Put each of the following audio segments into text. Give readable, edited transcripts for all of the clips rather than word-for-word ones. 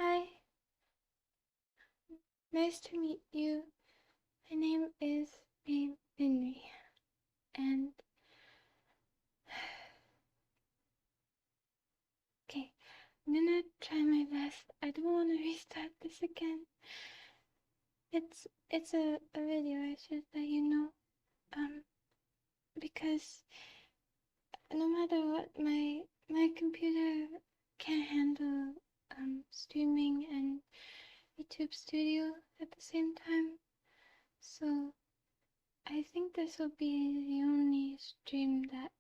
Hi, nice to meet you. My name is Minry, and okay, I'm gonna try my best. I don't want to restart this again. It's a video, I should let you know. Because no matter what, my computer can't handle streaming and YouTube Studio at the same time. So I think this will be the only stream that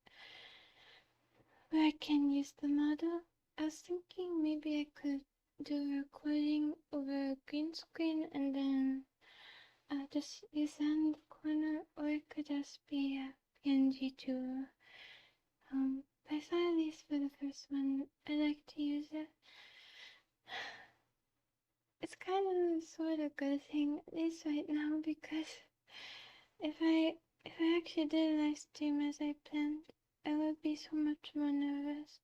where I can use the model. I was thinking maybe I could do a recording over a green screen and then just use that in the corner, or it could just be a PNG tool. But I thought at least for the first one, I like to use it. It's kind of sort of good thing, at least right now, because if I actually did a live stream as I planned, I would be so much more nervous.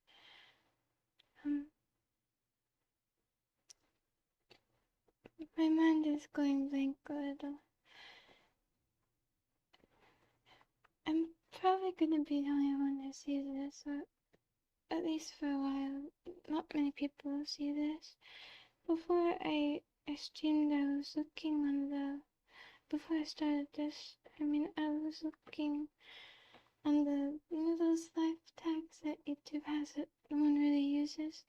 My mind is going blank a little. I'm probably gonna be the only one who sees this, or at least for a while. Not many people will see this. Before I streamed, I was looking on the... Before I started this, I was looking on the, those live tags that YouTube has that no one really uses.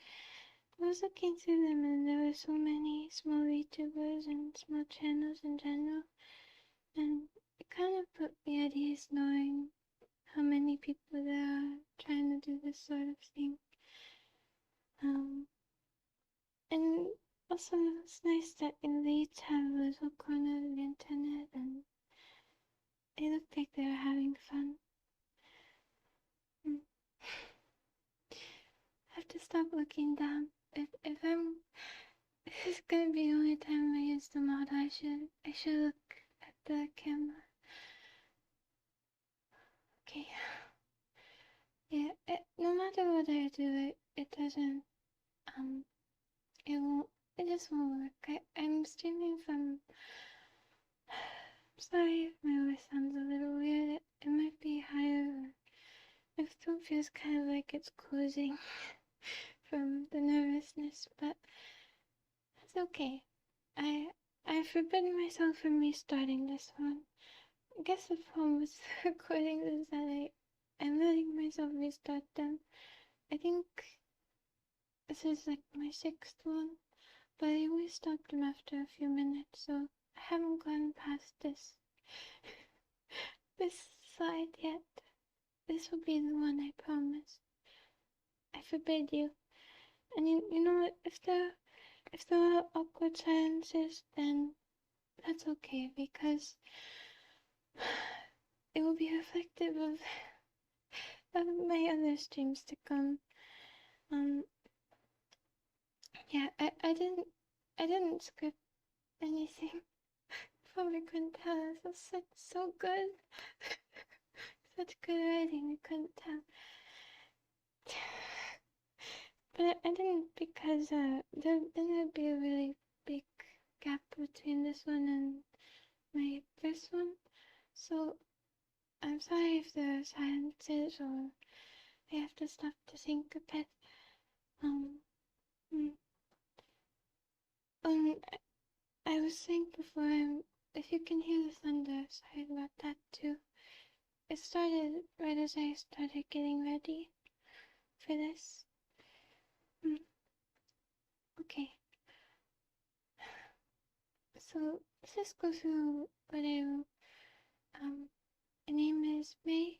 I was looking through them and there were so many small VTubers and small channels in general. And it kind of put me at ease knowing how many people there are trying to do this sort of thing. And also it's nice that they each have a little corner of the internet and they look like they were having fun. I have to stop looking down. If this is gonna be the only time I use the mod, I should look at the camera. Okay. Yeah, no matter what I do, it doesn't, it just won't work. I'm streaming from, I'm sorry if my voice sounds a little weird, it might be higher, my throat feels kind of like it's closing from the nervousness, but it's okay. I forbidden myself from restarting this one. I guess the problem with recording is that I'm letting myself restart them. I think this is like my 6th one, but I always stop them after a few minutes, so I haven't gone past this slide yet. This will be the one, I promise. I forbid you. And you know what? If there are awkward silences, then that's okay, because it will be reflective of my other streams to come. Yeah, I didn't script anything. Probably couldn't tell. This was so good. Such good writing, I couldn't tell. But I didn't, because then there'd be a really big gap between this one and my first one. So I'm sorry if there are silences or I have to stop to think a bit. I was saying before, if you can hear the thunder, sorry about that too. It started right as I started getting ready for this. Okay. So let's just go through what I wrote. My name is May,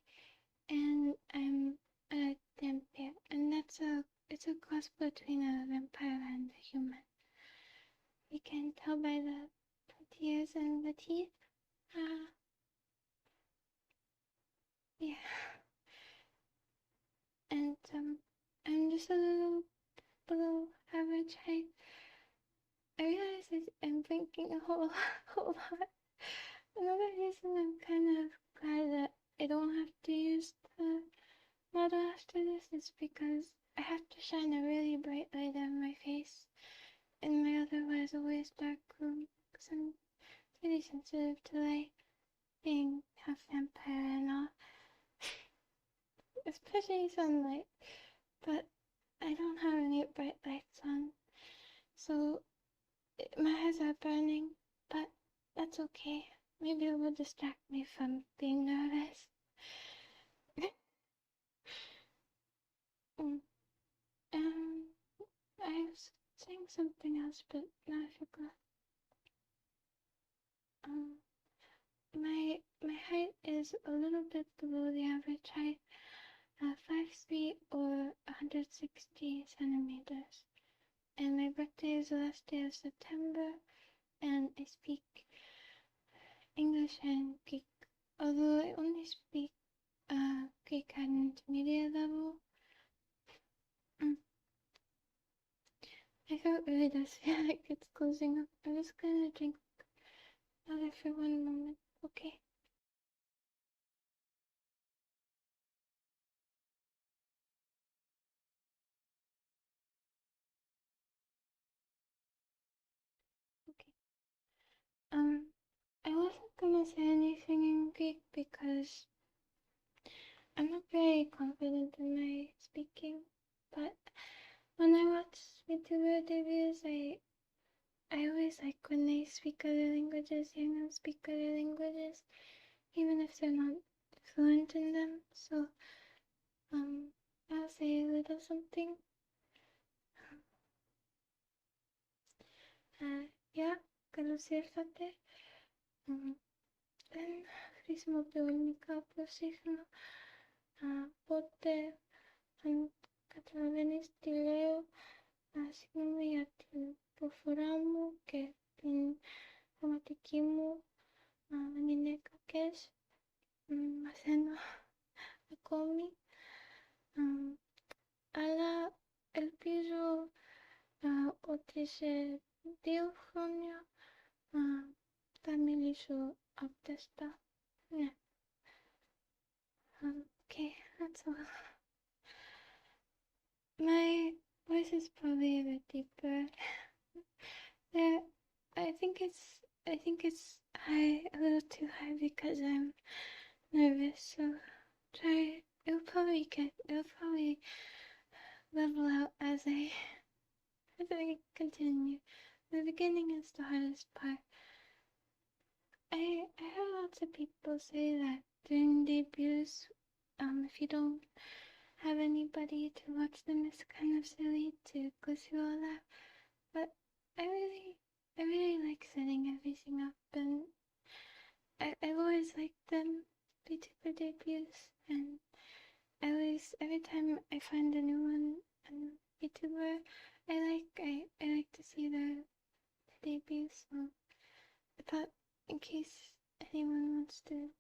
and I'm a vampire, and it's a cross between a vampire and a human. You can tell by the ears and the teeth. Yeah. And I'm just a little below average height. I realize I'm blinking a whole lot. Another reason I'm kind of glad that I don't have to use the model after this is because I have to shine a really bright light on my face in my otherwise always dark room, because I'm pretty sensitive to light, being half vampire and all, especially sunlight, but I don't have any bright lights on, so my eyes are burning, but that's okay. Maybe it will distract me from being nervous. Mm. Um, I was saying something else, but now I forgot. Um, my height is a little bit below the average height, 5'3" or 160 centimeters. And my birthday is the last day of September, and I speak English and Greek, although I only speak Greek at an intermediate level. My throat really does feel like it's closing up. I'm just gonna drink water for one moment, okay? Okay. I wasn't gonna say anything in Greek because I'm not very confident in my speaking, but when I watch vtuber debuts, I always like when they speak other languages, hearing them speak other languages, even if they're not fluent in them. So, I'll say a little something. Yeah, καλωσήρθατε. Δεν χρησιμοποιώ ελληνικά προσήχνω. Οπότε, αν καταλαβαίνεις τι λέω, συγγνώμη για την προφορά μου και την γραμματική μου, αν είναι κακές, μαθαίνω ακόμη. Αλλά ελπίζω ότι σε 2 χρόνια θα μιλήσω απτέστα. Ναι. Okay, that's all. My voice is probably a bit deeper. There, I think it's high, a little too high because I'm nervous. So it'll probably level out as I continue. The beginning is the hardest part. I heard lots of people say that during debuts, if you don't have anybody to watch them, it's kind of silly to go through all that. But I really like setting everything up, and I've always liked them, VTuber debuts, and every time I find a new one, a new VTuber, I like to see their debuts. So I thought, in case anyone wants to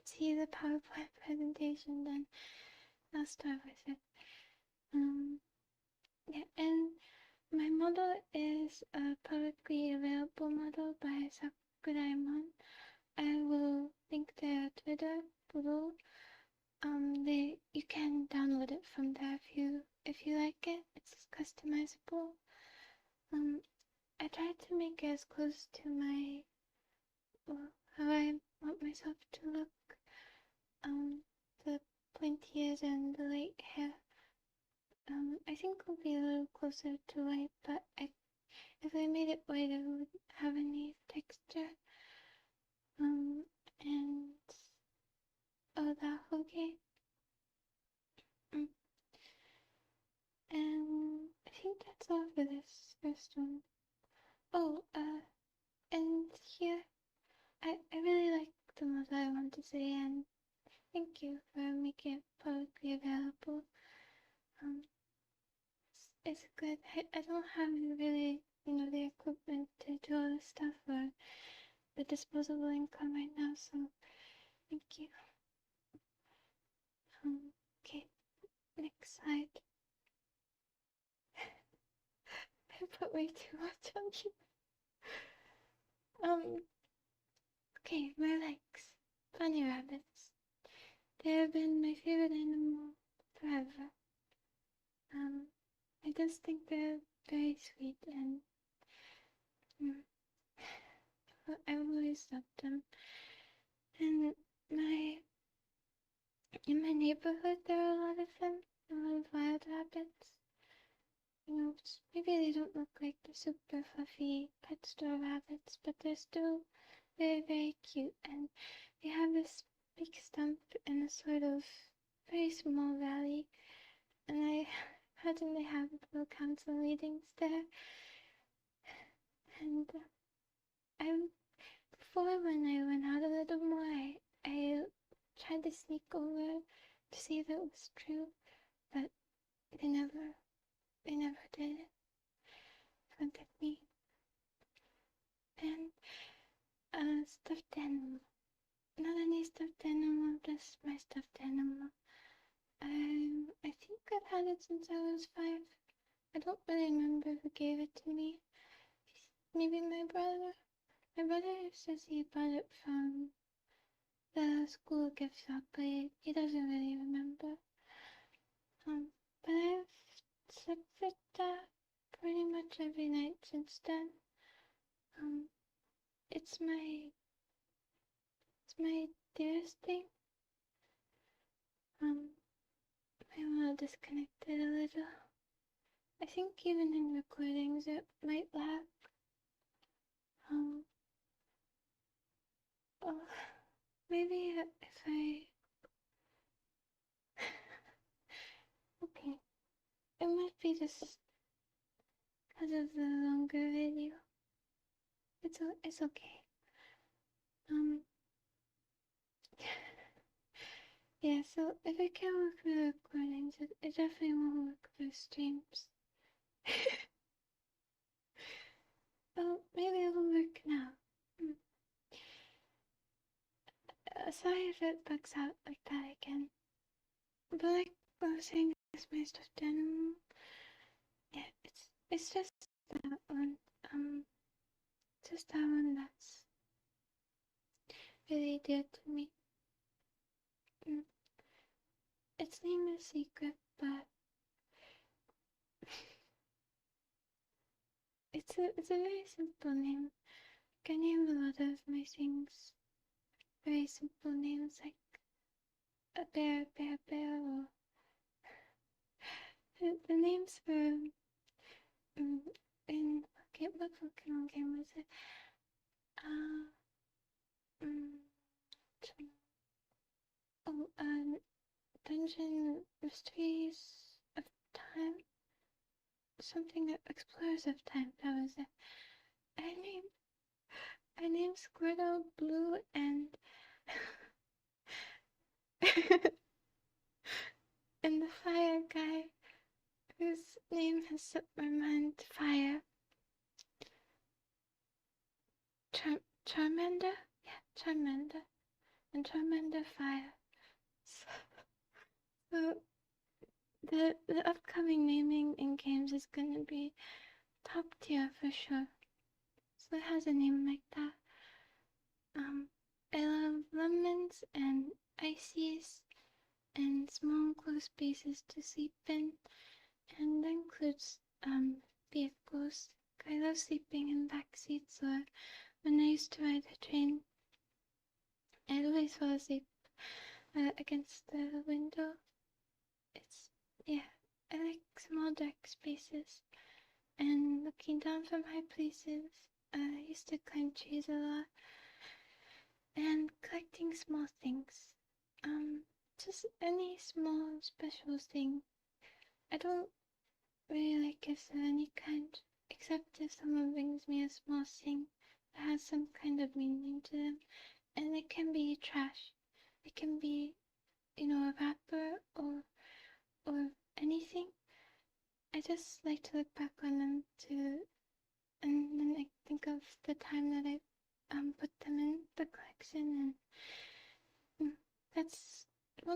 see the PowerPoint presentation, then I'll start with it. Yeah, and my model is a publicly available model by Sakuraimon. I will link their Twitter below. You can download it from there if you like it. It's customizable. I tried to make it as close to how I want myself to look. The pointy ears and the light hair. I think it'll be a little closer to white, but if I made it white, it wouldn't have any texture. And that okay. And I think that's all for this first one. Oh, and here, I really like the most I want to say, and thank you for making it publicly available. It's good. I don't have really, the equipment to do all this stuff or the disposable income right now, so thank you. Okay, next slide. I put way too much on you. Okay, my legs. Bunny rabbits. They have been my favorite animal forever. I just think they're very sweet and I've always loved them. And in my neighborhood, there are a lot of them, a lot of wild rabbits. Maybe they don't look like the super fluffy pet store rabbits, but they're still very, very cute. And they have this big stump in a sort of very small valley. And I imagine they have little council meetings there. And before, when I went out a little more, I tried to sneak over to see if it was true, but they never did it in front of me. And stuffed animal. Not any stuffed animal, just my stuffed animal. I think I've had it since I was 5. I don't really remember who gave it to me. Maybe my brother. My brother says he bought it from the school gift shop, but he doesn't really remember. But I've slept with that pretty much every night since then. It's my dearest thing. I want to disconnect it a little. I think even in recordings it might lag. Maybe if I... Okay. It might be just because of the longer video. It's okay. Yeah, so if it can't work for the recordings, it definitely won't work for streams. Oh, maybe it'll work now. Sorry if it bugs out like that again. But like I was saying, it's my stuffed animal. Yeah, it's just that one. Just that one that's really dear to me. Its name is secret, but it's a very simple name. I name a lot of my things very simple names, like a bear, or the names for what Pokemon game was it? Dungeon Mysteries of Time, something that Explorers of Time. That was it. I named Squirtle Blue and and the fire guy, whose name has slipped my mind. Fire. Charmander? Yeah, Charmander. And Charmander Fire. So the upcoming naming in games is gonna be top tier for sure. So it has a name like that. I love lemons and ices and small enclosed spaces to sleep in, and that includes vehicles. I love sleeping in back seats, or when I used to ride the train, I'd always fall asleep against the window. I like small dark spaces, and looking down from high places. I used to climb trees a lot, and collecting small things. Just any small special thing. I don't really like gifts of any kind, except if someone brings me a small thing that has some kind of meaning to them. And it can be trash. It can be, a wrapper or anything. I just like to look back on them and then I think of the time that I put them in the collection, and that's I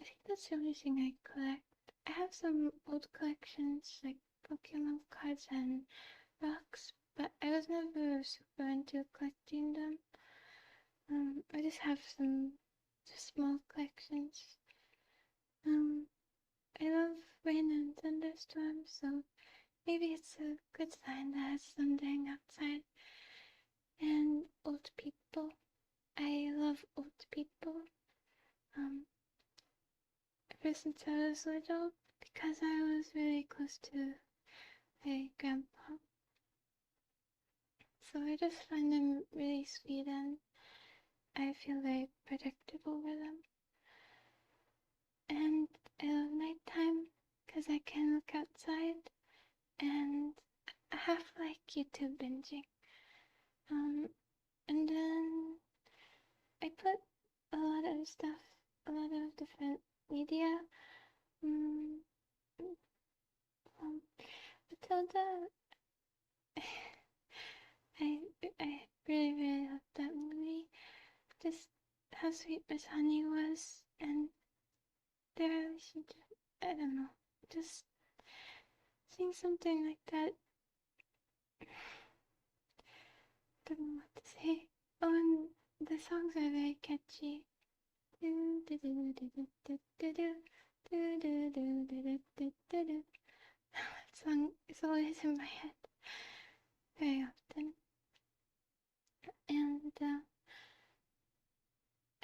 think that's the only thing I collect. I have some old collections like Pokemon cards and rocks, but I was never super into collecting them. I just have some just small collections. I love rain and thunderstorms, so maybe it's a good sign that it's thundering outside. and old people. I love old people. Ever since I was little, because I was really close to my grandpa. So I just find them really sweet, and I feel very protective over them. And I love nighttime because I can look outside, and I half like YouTube binging. And then I put a lot of stuff, a lot of different media. Matilda, I really, really loved that movie. Just how sweet Miss Honey was, and their relationship. I don't know. Just seeing something like that. Don't know what to say. Oh, and the songs are very catchy. That song is always in my head very often. And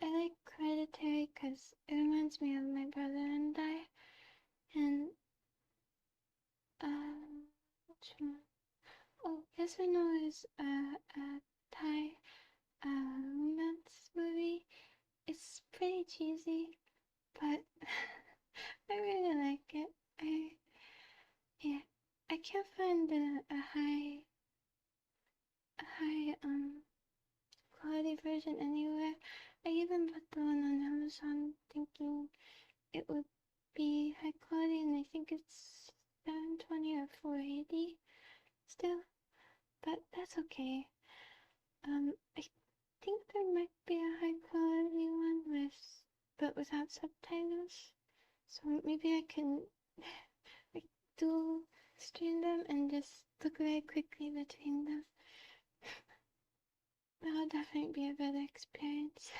I like Hereditary because it reminds me of my brother and I. And which one? Oh, Yes or No is a Thai romance movie. It's pretty cheesy, but I really like it. I can't find a high quality version anywhere. I even bought the one on Amazon thinking it would be high quality, and I think it's 720 or 480 still, but that's okay. I think there might be a high quality one but without subtitles, so maybe I can like dual stream them and just look very quickly between them. That'll definitely be a better experience.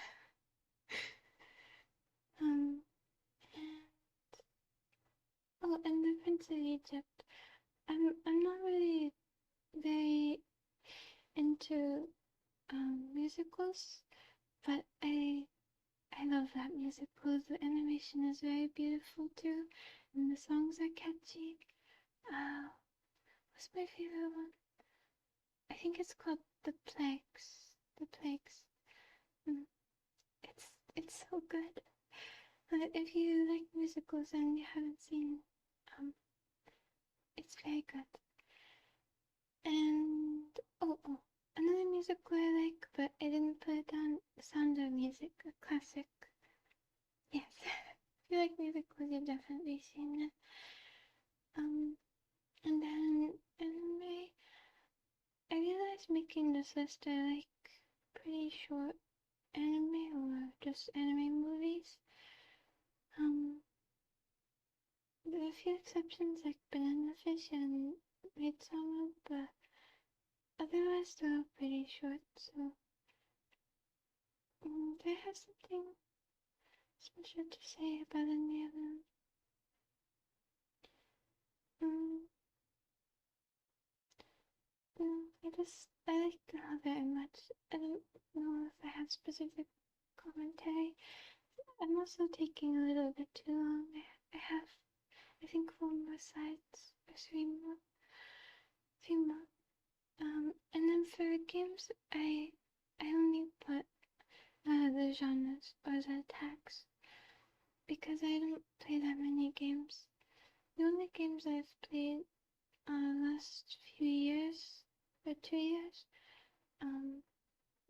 And and the Prince of Egypt. I'm not really very into musicals, but I love that musical. The animation is very beautiful too, and the songs are catchy. What's my favorite one? I think it's called The Plagues. The Plagues. It's so good. If you like musicals and you haven't seen, it's very good. And another musical I like, but I didn't put it down. Sound of Music, a classic. Yes, if you like musicals, you've definitely seen it. And then anime. I realized making this list I like pretty short anime or just anime movies. There are a few exceptions like Banana Fish and Midsummer, but otherwise they're all pretty short, so do I have something special to say about any of them? I like them all very much. I don't know if I have specific commentary. I'm also taking a little bit too long. I have, I think, 4 more sides or 3 more. And then for games, I only put the genres or the tags because I don't play that many games. The only games I've played last few years or 2 years,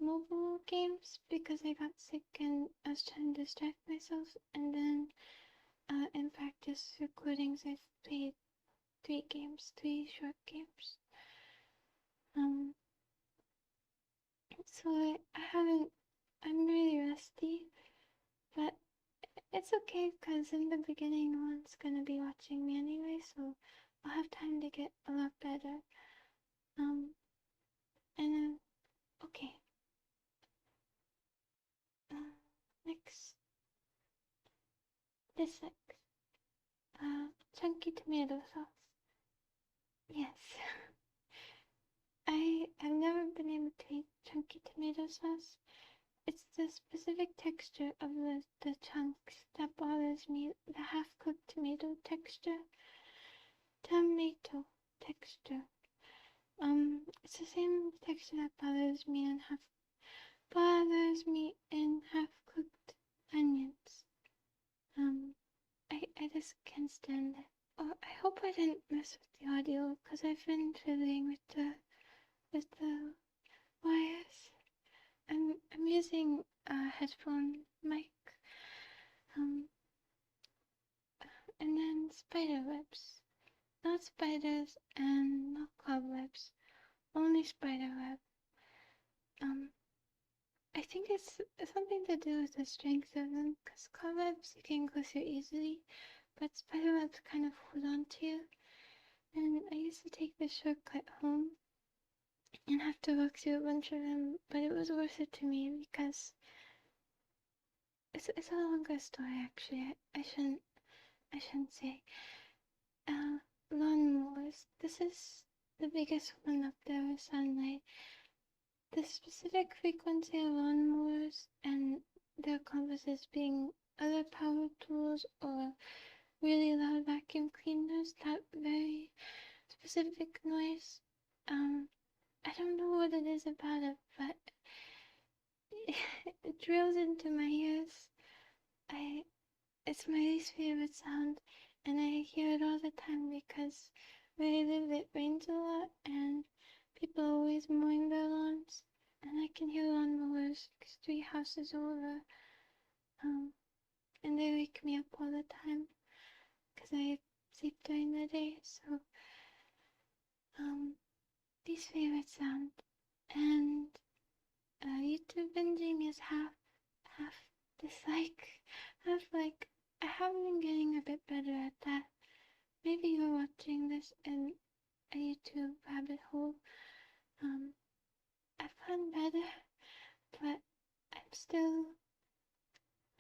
mobile games because I got sick and I was trying to distract myself, and then in practice recordings I've played 3 short games. So I haven't, I'm really rusty, but it's okay because in the beginning no one's gonna be watching me anyway, so I'll have time to get a lot better. And then, okay. Next, this next. Chunky tomato sauce. Yes. I've never been able to eat chunky tomato sauce. It's the specific texture of the chunks that bothers me. The half-cooked tomato texture. Tomato texture. It's the same texture that bothers me in half-cooked onions. I just can't stand it. Oh, I hope I didn't mess with the audio, because I've been fiddling with the wires. I'm using a headphone mic. And then spider webs. Not spiders and not cobwebs. Only spider web. I think it's something to do with the strength of them, because cobwebs you can go through easily, but spider webs kind of hold on to you. And I used to take the shortcut home and have to walk through a bunch of them, but it was worth it to me because it's a longer story actually. I shouldn't say. Lawnmowers. This is the biggest one up there with sunlight. The specific frequency of lawnmowers and their combos being other power tools or really loud vacuum cleaners, that very specific noise. I don't know what it is about it, but it drills into my ears. It's my least favorite sound, and I hear it all the time because where I live it rains a lot, and people are always mowing their lawns, and I can hear lawnmowers 3 houses over, and they wake me up all the time because I sleep during the day. So least favorite sound, and YouTube binging is half dislike, half like. I have been getting a bit better at that. Maybe you're watching this in a YouTube rabbit hole. I've gotten better, but I'm still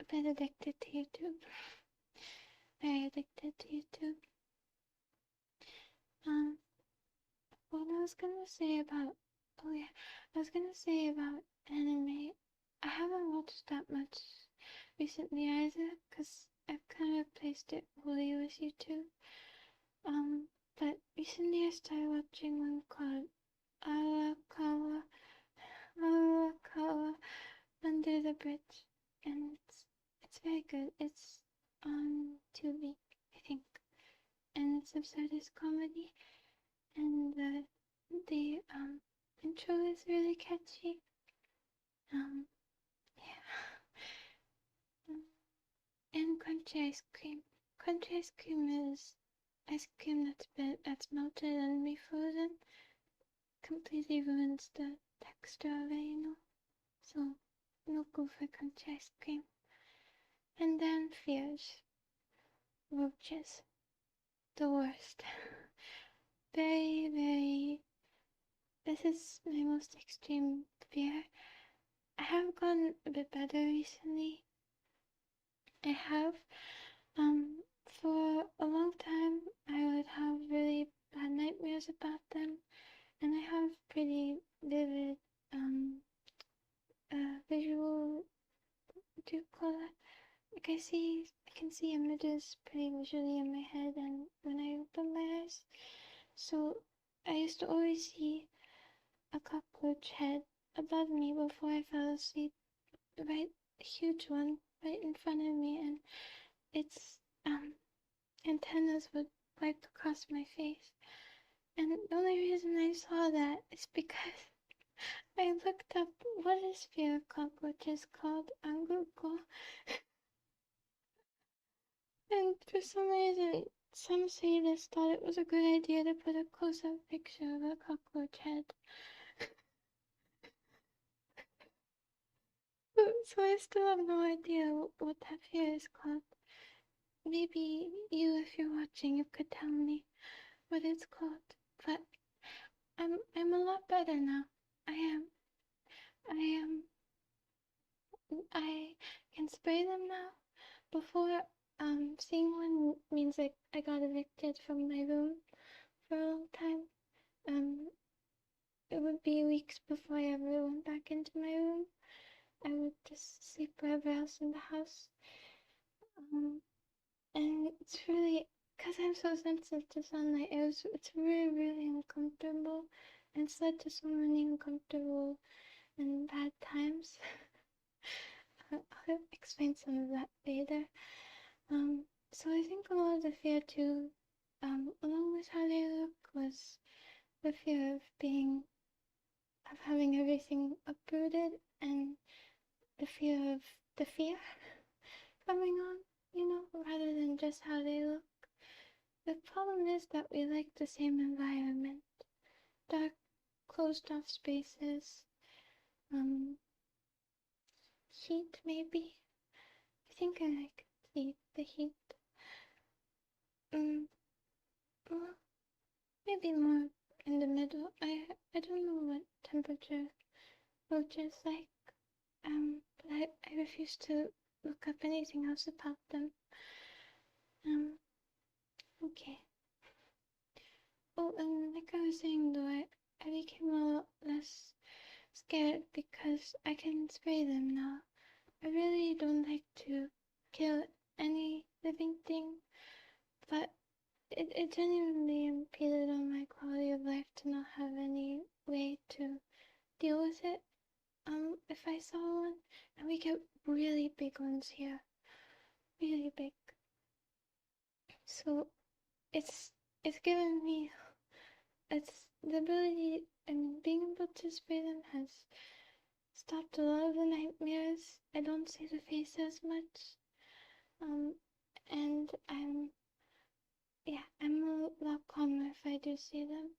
a bit addicted to YouTube. Very addicted to YouTube. What I was gonna say about, anime. I haven't watched that much recently either, because I've kind of replaced it fully with YouTube. But recently I started watching one called Arakawa Under the Bridge, and it's very good. It's on Tubi, I think, and it's absurdist comedy, and the intro is really catchy. And crunchy ice cream. Crunchy ice cream is ice cream that's melted and refrozen. Completely ruins the texture of it, So no go for crunchy ice cream. And then fears. Roaches. The worst. Very, very. This is my most extreme fear. I have gotten a bit better recently. I have. For a long time, I would have really bad nightmares about them, and I have pretty vivid, visual, what do you call that? Like I can see images pretty visually in my head, and when I open my eyes, so I used to always see a cockroach head above me before I fell asleep, right, a huge one right in front of me, and its antennas would wipe across my face. And the only reason I saw that is because I looked up what is fear of cockroaches called on Google. And for some reason, some sadists thought it was a good idea to put a close-up picture of a cockroach head. So I still have no idea what that fear is called. Maybe you, if you're watching, you could tell me what it's called. But I'm a lot better now. I can spray them now. Before, seeing one means like I got evicted from my room for a long time. it would be weeks before I ever went back into my room. I would just sleep wherever else in the house. And it's really, because I'm so sensitive to sunlight, it's really, really uncomfortable. And it's led to so many uncomfortable and bad times. I'll explain some of that later. So I think a lot of the fear too, along with how they look, was the fear of having everything uprooted, and the fear of the fear coming on, rather than just how they look. The problem is that we like the same environment. Dark, closed off spaces, heat maybe. I think I like the heat. Well, maybe more in the middle. I don't know what temperature roach is like. But I refuse to look up anything else about them. Okay. Oh, and like I was saying though, I became a lot less scared because I can spray them now. I really don't like to kill any living thing, but it genuinely impeded on my quality of life to not have any way to deal with it. If I saw one, and we get really big ones here, really big. So it's given me, it's the ability, being able to spray them has stopped a lot of the nightmares. I don't see the face as much. And I'm a lot calmer if I do see them.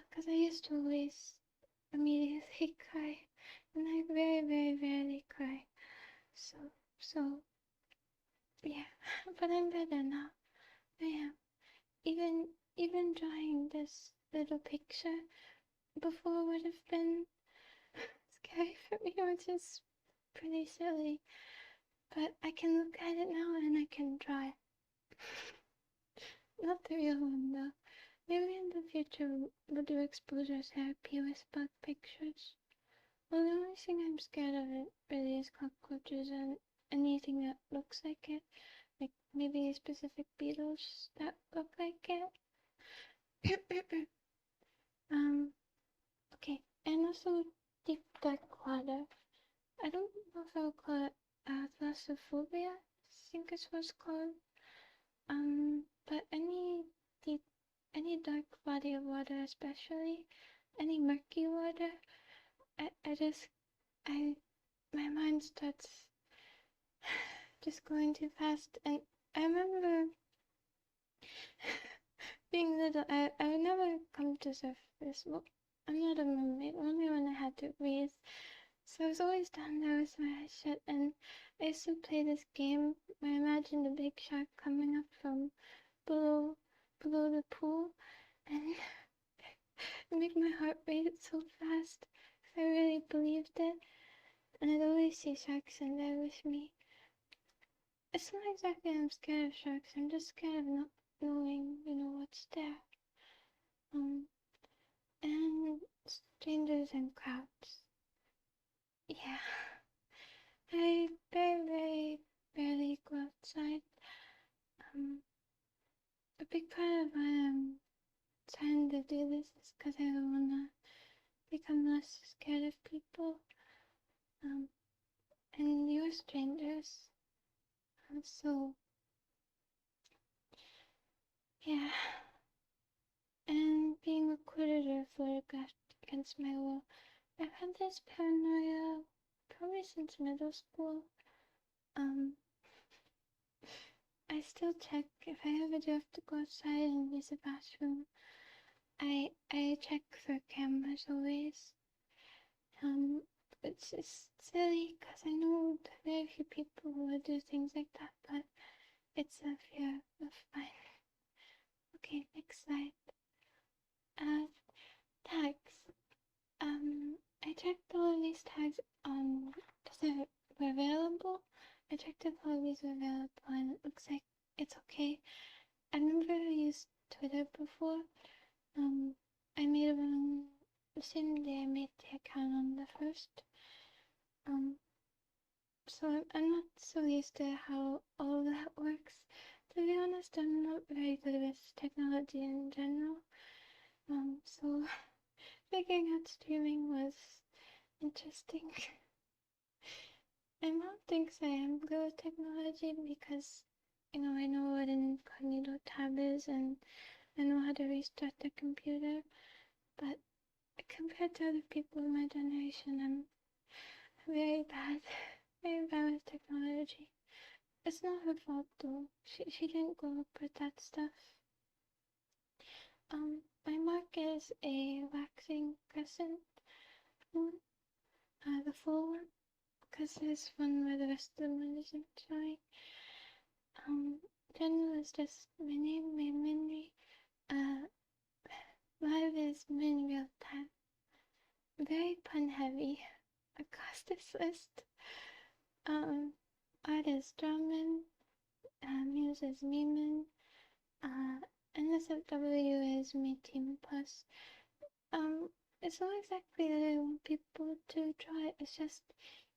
Because I used to always immediately cry, and I very, very rarely cry. So, yeah, but I'm better now. I am. Even drawing this little picture before would have been scary for me, which is pretty silly. But I can look at it now and I can draw it. Not the real one though. Maybe in the future we'll do exposure therapy with bug pictures. Well, the only thing I'm scared of it really is cockroaches and anything that looks like it. Like maybe specific beetles that look like it. Okay, and also deep dark water. I don't know if I'll call it thalassophobia, I think it's what's called. But any dark body of water, especially any murky water, my mind starts just going too fast. And I remember being little, I would never come to surface. Well, I'm not a mermaid, only when I had to breathe. So I was always down there with my eyes shut, and I used to play this game where I imagined a big shark coming up from below the pool, and it made my heart rate so fast. I really believed it, and I'd always see sharks in there with me. It's not exactly I'm scared of sharks, I'm just scared of not knowing, what's there. And strangers and crowds. Yeah. I very, very rarely go outside. A big part of why I'm trying to do this is because I want to become less scared of people. And you're strangers. So, yeah. And being recorded or photographed against my will. I've had this paranoia probably since middle school. I still check if I ever do have to go outside and use the bathroom. I check for cameras always. It's just silly because I know very few people who would do things like that, but it's a fear of mine. Okay, next slide. Tags. I checked all of these tags on because they were available. I checked if all of these were available, and it looks like it's okay. I've never used Twitter before. I made one the same day I made the account on the first. So I'm not so used to how all that works. To be honest, I'm not very good with technology in general. So figuring out streaming was interesting. My mom thinks I am good with technology because, I know what an incognito tab is and I know how to restart the computer, but compared to other people in my generation, I'm very bad, very bad with technology. It's not her fault though. She didn't grow up with that stuff. My mark is a waxing crescent moon, the full one, because there's one where the rest of the moon isn't showing. General is just my name, my minry. Live is min real time. Very pun heavy across this list. Art is Drummond, Muse is Meeman, NSFW is Me Team Plus. It's not exactly that I want people to try, it's just,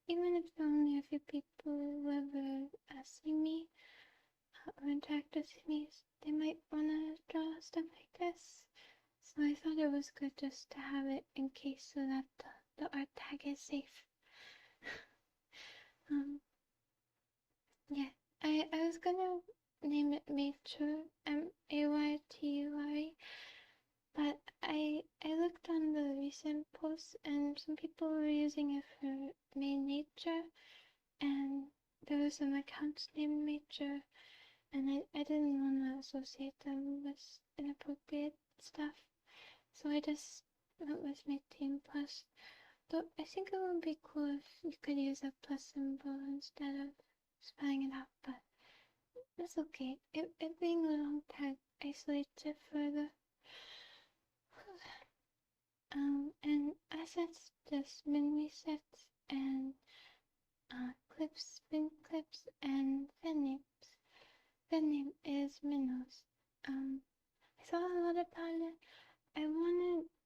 even if there are only a few people who ever see me or interact with me, they might wanna draw stuff like this. So I thought it was good just to have it in case so that the art tag is safe. Yeah, I was gonna name it Maytur, Maytury, but I looked on the recent posts and some people were using it for May Nature, and there were some accounts named Nature, and I didn't want to associate them with inappropriate stuff, so I just went with my team plus. Though I think it would be cool if you could use a plus symbol instead of spelling it out, but that's okay. It being a long tag isolates it further. And assets, just min resets, and clips, spin clips, and fan names. Fan name is Minnows. I thought a lot about it.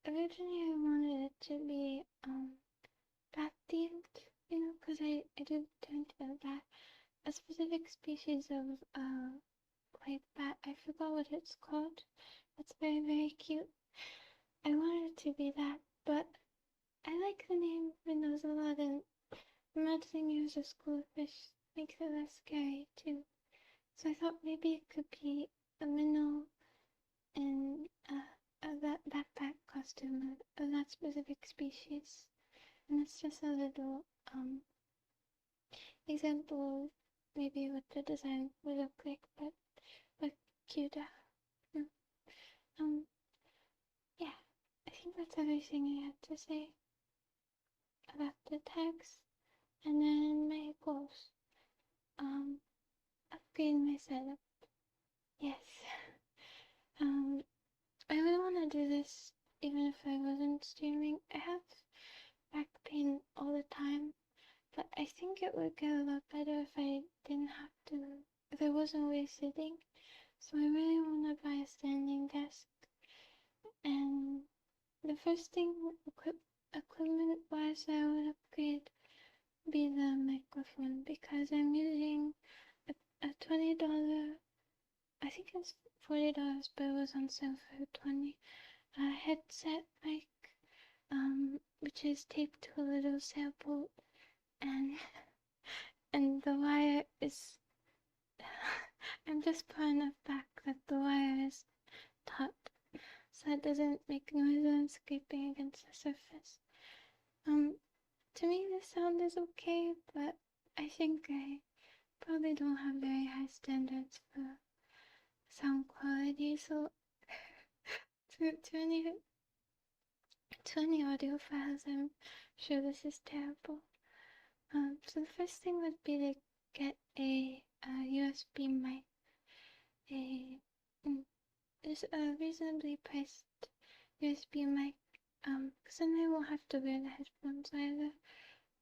Originally I wanted it to be, bat themed, because I do tend to bat. A specific species of, white bat, I forgot what it's called. It's very, very cute. I wanted it to be that, but I like the name Minnows a lot, and imagining you as a school fish makes it less scary too. So I thought maybe it could be a minnow in that backpack costume of that specific species. And it's just a little example of maybe what the design would look like, but cuter. Yeah, I think that's everything I had to say about the tags. And then my goals. Upgrade my setup. Yes. I really want to do this even if I wasn't streaming. I have back pain all the time, but I think it would get a lot better if I didn't have to, if I wasn't always sitting. So I really want to buy a standing desk. And the first thing, equipment-wise, I would upgrade be the microphone, because I'm using a $20, I think it's $40, but it was on sale for $20, headset mic, which is taped to a little sailboat, and the wire is, I'm just far enough back that the wire is taut, so it doesn't make noise when scraping against the surface. To me the sound is okay, but I think I probably don't have very high standards for sound quality, so to any audiophiles, I'm sure this is terrible. So the first thing would be to get a USB mic. It's a reasonably priced USB mic, because then I won't have to wear the headphones either.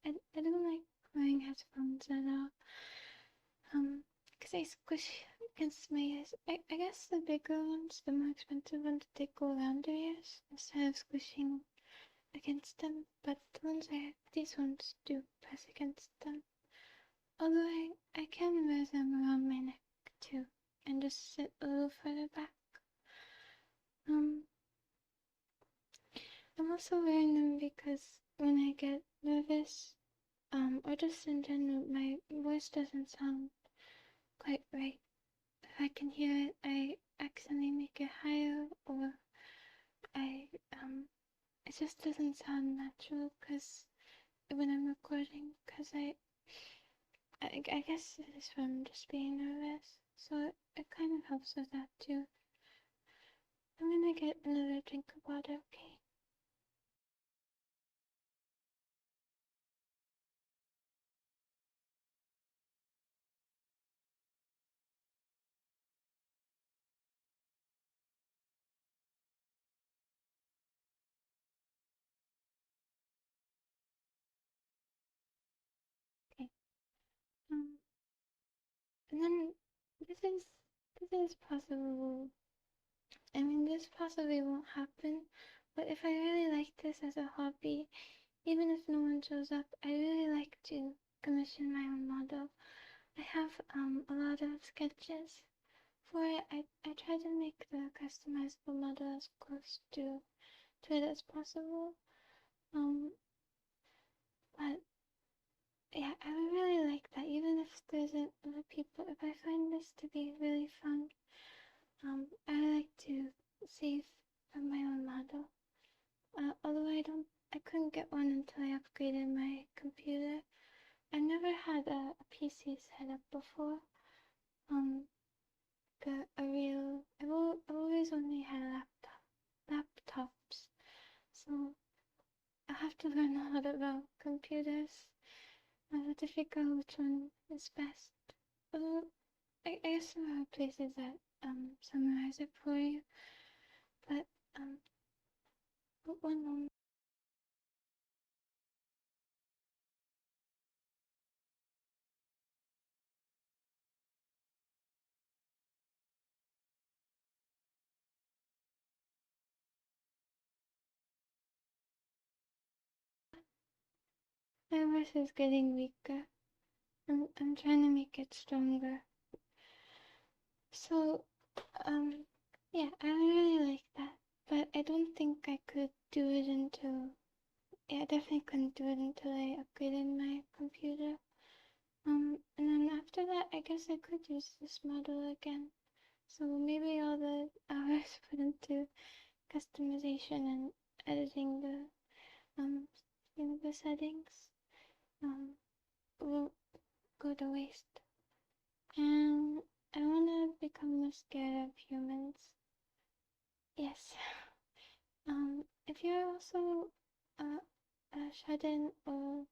I don't like wearing headphones at all, because they squish against my ears. I guess the bigger ones, the more expensive ones, they go around your ears instead of squishing against them, but these ones do press against them. Although I can wear them around my neck too, and just sit a little further back. I'm also wearing them because when I get nervous, or just in general, my voice doesn't sound quite right. If I can hear it, I accidentally make it higher, or it just doesn't sound natural because when I'm recording, because I guess it is from just being nervous, so it kind of helps with that too. I'm gonna get another drink of water, okay? Okay. Um, and then this is this is possible. I mean, this possibly won't happen, but if I really like this as a hobby, even if no one shows up, I really like to commission my own model. I have a lot of sketches for it. I try to make the customizable model as close to it as possible. But yeah, I would really like that, even if there isn't other people. If I find this to be really fun, I like to save from my own model. Although I couldn't get one until I upgraded my computer. I never had a PC set up before. I've always only had laptops, so I have to learn a lot about computers to figure out which one is best. Although I guess there are places that summarize it for you, but one moment. My voice is getting weaker. I'm trying to make it stronger. So, yeah, I really like that. But I don't think I could do it until, yeah, I definitely couldn't do it until I upgraded my computer. And then after that, I guess I could use this model again. So maybe all the hours put into customization and editing the settings, will go to waste. And I wanna become less scared of humans. Yes. If you're also shut-in or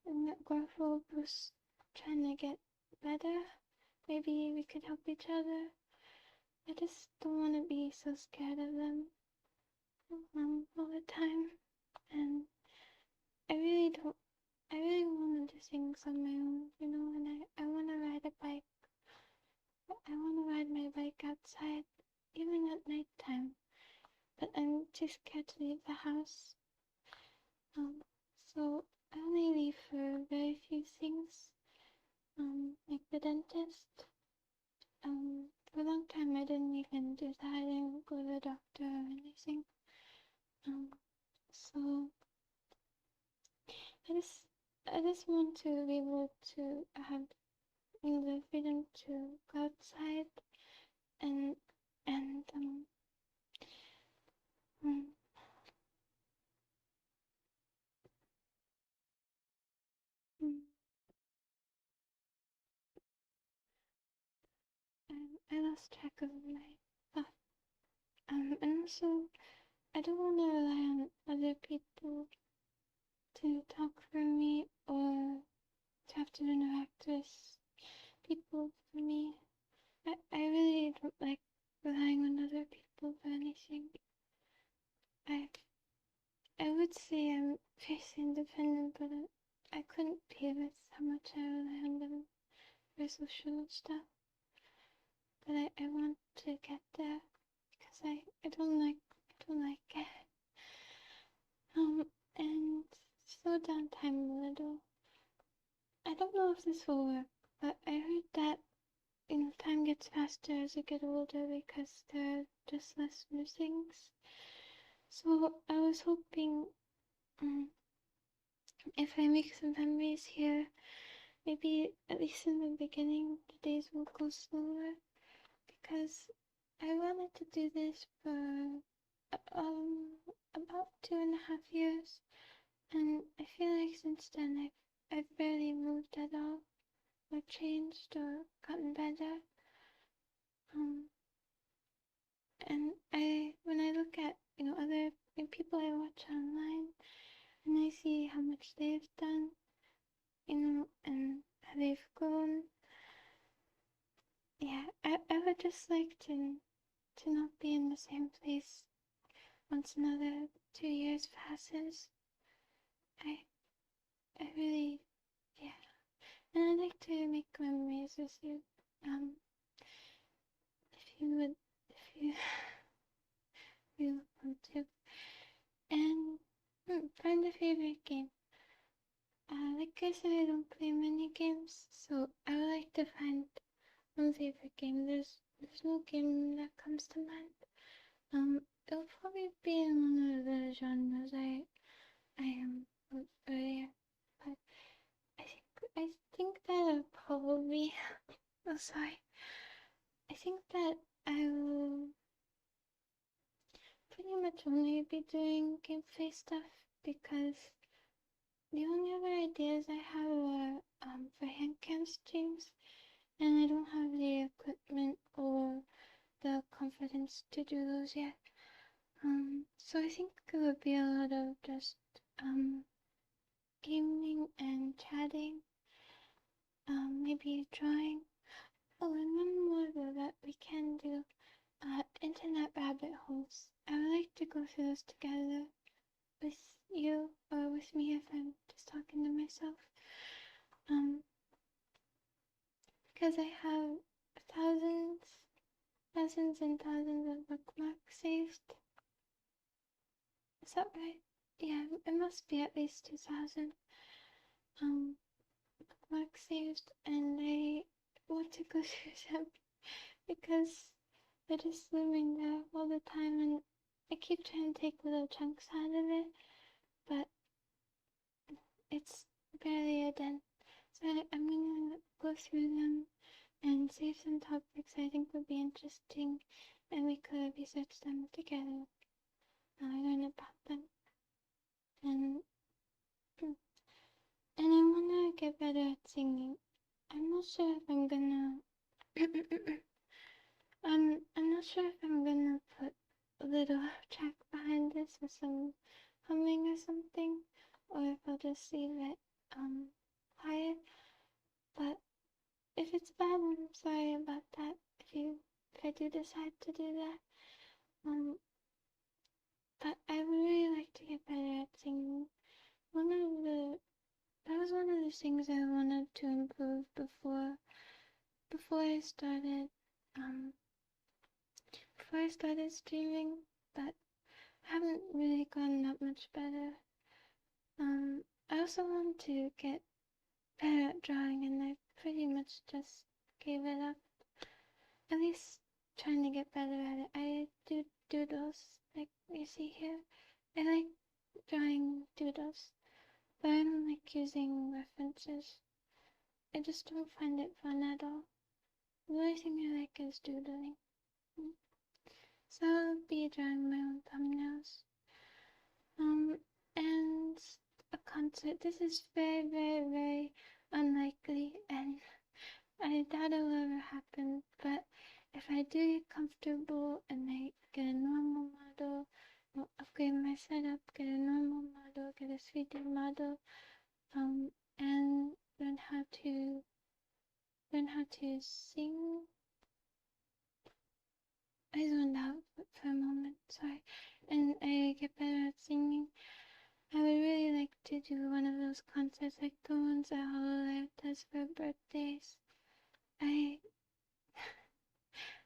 agoraphobe who's trying to get better, maybe we could help each other. I just don't want to be so scared of them all the time, and I really don't. I really want to do things on my own, and I want to ride a bike. I want to ride my bike outside, even at night time. But I'm too scared to leave the house. So I only leave for very few things, like the dentist. For a long time I didn't even do that. I didn't go to the doctor or anything. So I just want to be able to have the freedom to go outside and and um, um, I lost track of my thought. And also I don't want to rely on other people to talk for me or to have to interact with people for me. I really don't like relying on other people for anything. I I would say I'm fiercely independent, but I couldn't be with how much I rely on them for social stuff. But I want to get there because I don't like it. and slow down time a little. I don't know if this will work, but I heard that time gets faster as you get older because there are just less new things. So I was hoping if I make some memories here, maybe at least in the beginning, the days will go slower because I wanted to do this for about 2.5 years, and I feel like since then I've barely moved at all, or changed, or gotten better. And when I look at other people I watch online, and I see how much they've done, and how they've grown. Yeah, I would just like to not be in the same place once another 2 years passes. I really, yeah. And I'd like to make memories with you. If you would, if you, if you want to. And find a favorite game. Like I said, I don't play many games, so I would like to find one favorite game. There's no game that comes to mind. It'll probably be in one of the genres I am earlier, but I think that I'll probably oh sorry. I think that I will pretty much only be doing gameplay stuff because the only other ideas I have are for handcam streams, and I don't have the equipment or the confidence to do those yet. So I think it would be a lot of just gaming and chatting, maybe drawing. Oh, and one more though that we can do, internet rabbit holes. I would like to go through those together with you or with me if I'm just talking to myself. Because I have thousands and thousands of bookmarks saved. Is that right? Yeah, it must be at least 2,000 bookmarks saved, and I want to go through them because they're just swimming there all the time, and I keep trying to take little chunks out of it, but it's barely a dent. So I'm gonna go through them and save some topics I think would be interesting, and we could research them together. Learn about them, and I wanna get better at singing. I'm not sure if I'm gonna. I'm not sure if I'm gonna put a little track behind this with some humming or something, or if I'll just leave it quiet. But if it's bad, I'm sorry about that. If I do decide to do that, but I would really like to get better at singing. That was one of the things I wanted to improve before I started streaming, but I haven't really gotten that much better. I also want to get better at drawing, and I pretty much just gave it up. At least trying to get better at it. I do doodles, like you see here. I like drawing doodles, but I don't like using references. I just don't find it fun at all. The only thing I like is doodling. So I'll be drawing my own thumbnails. And a concert. This is very, very, very unlikely, and I doubt it will ever happen, but if I do get comfortable and I get a normal model, I'll upgrade my setup, get a normal model, get a 3D model, and learn how to sing. I zoned out for a moment, sorry, and I get better at singing. I would really like to do one of those concerts like the ones that Hololive does for birthdays. I've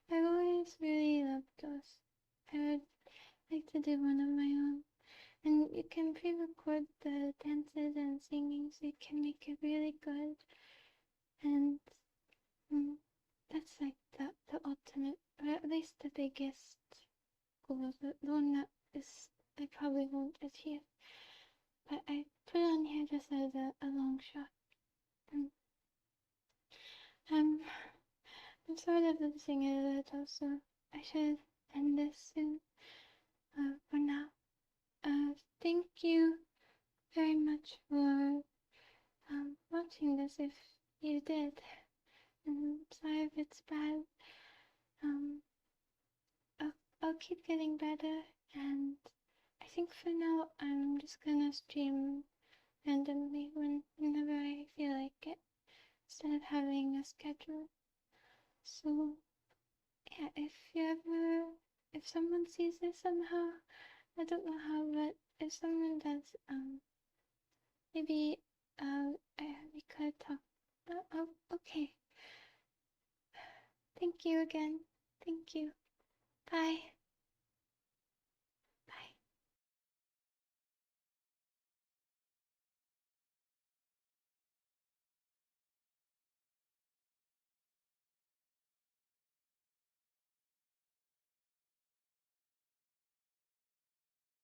always really loved those. I would like to do one of my own. And you can pre-record record the dances and singing so you can make it really good. And that's like the ultimate, or at least the biggest goal, the one that is I probably won't achieve. But I put it on here just as a long shot. I'm sort of losing it a little, so I should end this soon. For now, thank you very much for watching this if you did. And sorry if it's bad. I'll keep getting better, and I think for now I'm just gonna stream randomly whenever I feel like it, instead of having a schedule. So yeah, if someone sees this somehow, I don't know how, but if someone does, maybe we could talk. Oh, okay. Thank you again. Thank you. Bye.